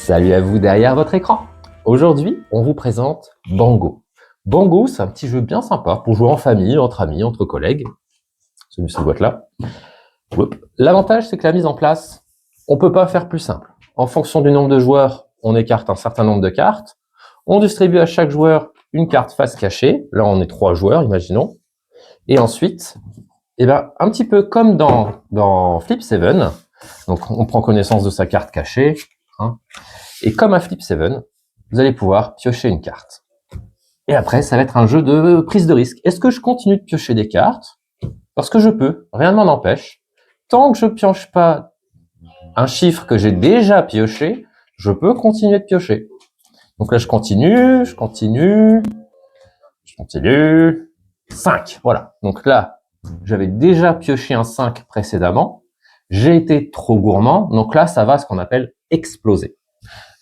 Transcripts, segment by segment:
Salut à vous derrière votre écran. Aujourd'hui, on vous présente Bango. Bango, c'est un petit jeu bien sympa pour jouer en famille, entre amis, entre collègues. C'est cette boîte-là. L'avantage, c'est que la mise en place, on peut pas faire plus simple. En fonction du nombre de joueurs, on écarte un certain nombre de cartes. On distribue à chaque joueur une carte face cachée. Là, on est 3 joueurs, imaginons. Et ensuite, un petit peu comme dans Flip 7, donc on prend connaissance de sa carte cachée. Et comme à Flip 7, vous allez pouvoir piocher une carte. Et après, ça va être un jeu de prise de risque. Est-ce que je continue de piocher des cartes? Parce que je peux, rien ne m'en empêche. Tant que je pioche pas un chiffre que j'ai déjà pioché, je peux continuer de piocher. Donc là, je continue. 5, voilà. Donc là, j'avais déjà pioché un 5 précédemment. J'ai été trop gourmand. Donc là, ça va ce qu'on appelle exploser.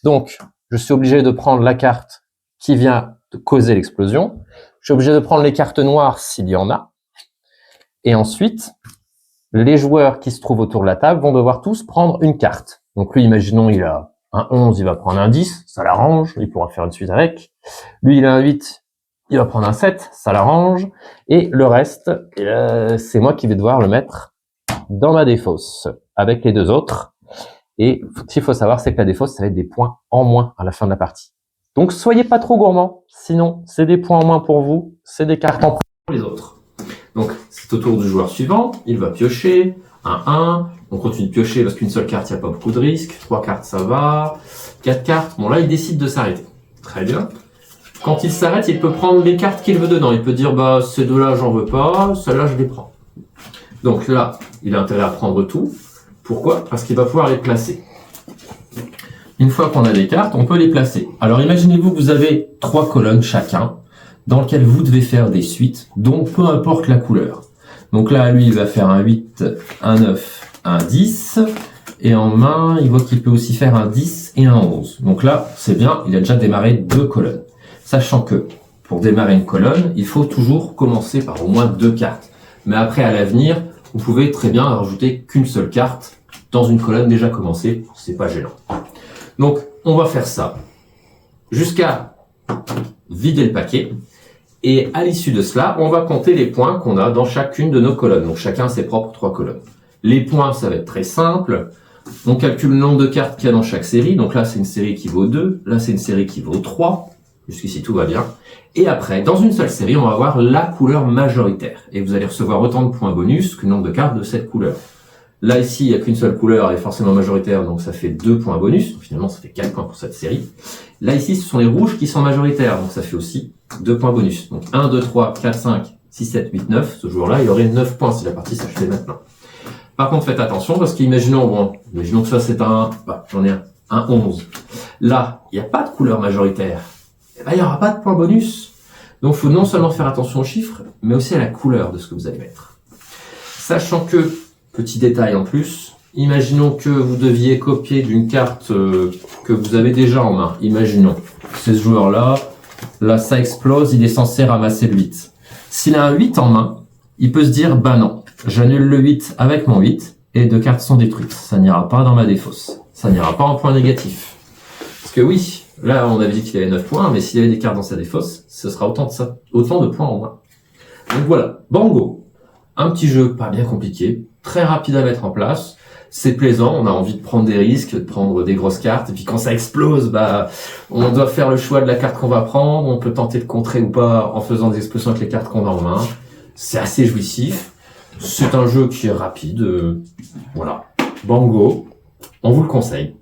Donc, je suis obligé de prendre la carte qui vient de causer l'explosion. Je suis obligé de prendre les cartes noires s'il y en a. Et ensuite, les joueurs qui se trouvent autour de la table vont devoir tous prendre une carte. Donc lui, imaginons, il a un 11, il va prendre un 10, ça l'arrange, il pourra faire une suite avec. Lui, il a un 8, il va prendre un 7, ça l'arrange. Et le reste, c'est moi qui vais devoir le mettre dans ma défausse avec les deux autres. Et ce qu'il faut savoir, c'est que la défausse, ça va être des points en moins à la fin de la partie. Donc, soyez pas trop gourmands. Sinon, c'est des points en moins pour vous. C'est des cartes en plus pour les autres. Donc, c'est au tour du joueur suivant. Il va piocher. Un 1. On continue de piocher parce qu'une seule carte, il n'y a pas beaucoup de risques. 3 cartes, ça va. 4 cartes. Bon, là, il décide de s'arrêter. Très bien. Quand il s'arrête, il peut prendre les cartes qu'il veut dedans. Il peut dire, bah, ces deux-là, j'en veux pas. Celles-là, je les prends. Donc là, il a intérêt à prendre tout. Pourquoi? Parce qu'il va pouvoir les placer. Une fois qu'on a des cartes, on peut les placer. Alors imaginez-vous que vous avez 3 colonnes chacun, dans lesquelles vous devez faire des suites, donc peu importe la couleur. Donc là, lui, il va faire un 8, un 9, un 10, et en main, il voit qu'il peut aussi faire un 10 et un 11. Donc là, c'est bien, il a déjà démarré 2 colonnes. Sachant que, pour démarrer une colonne, il faut toujours commencer par au moins 2 cartes. Mais après, à l'avenir, vous pouvez très bien rajouter qu'une seule carte dans une colonne déjà commencée, c'est pas gênant. Donc, on va faire ça jusqu'à vider le paquet. Et à l'issue de cela, on va compter les points qu'on a dans chacune de nos colonnes. Donc, chacun ses propres 3 colonnes. Les points, ça va être très simple. On calcule le nombre de cartes qu'il y a dans chaque série. Donc là, c'est une série qui vaut 2. Là, c'est une série qui vaut 3. Jusqu'ici, tout va bien. Et après, dans une seule série, on va avoir la couleur majoritaire. Et vous allez recevoir autant de points bonus que le nombre de cartes de cette couleur. Là, ici, il n'y a qu'une seule couleur, elle est forcément majoritaire, donc ça fait 2 points bonus. Donc, finalement, ça fait 4 points pour cette série. Là, ici, ce sont les rouges qui sont majoritaires, donc ça fait aussi 2 points bonus. Donc 1, 2, 3, 4, 5, 6, 7, 8, 9. Ce joueur-là, il aurait 9 points si la partie s'achetait maintenant. Par contre, faites attention, parce qu'imaginons que ça, c'est j'en ai un 11. Là, il n'y a pas de couleur majoritaire. Il n'y aura pas de points bonus. Donc, il faut non seulement faire attention aux chiffres, mais aussi à la couleur de ce que vous allez mettre. Sachant que, petit détail en plus, imaginons que vous deviez copier d'une carte que vous avez déjà en main. Imaginons, c'est ce joueur-là, là ça explose, il est censé ramasser le 8. S'il a un 8 en main, il peut se dire, bah non, j'annule le 8 avec mon 8 et 2 cartes sont détruites. Ça n'ira pas dans ma défausse. Ça n'ira pas en point négatif. Parce que oui, là on avait dit qu'il avait 9 points, mais s'il avait des cartes dans sa défausse, ce sera autant de points en moins. Donc voilà, Bango. Un petit jeu pas bien compliqué, très rapide à mettre en place. C'est plaisant, on a envie de prendre des risques, de prendre des grosses cartes. Et puis quand ça explose, on doit faire le choix de la carte qu'on va prendre. On peut tenter de contrer ou pas en faisant des explosions avec les cartes qu'on a en main. C'est assez jouissif. C'est un jeu qui est rapide. Voilà. Bango, on vous le conseille.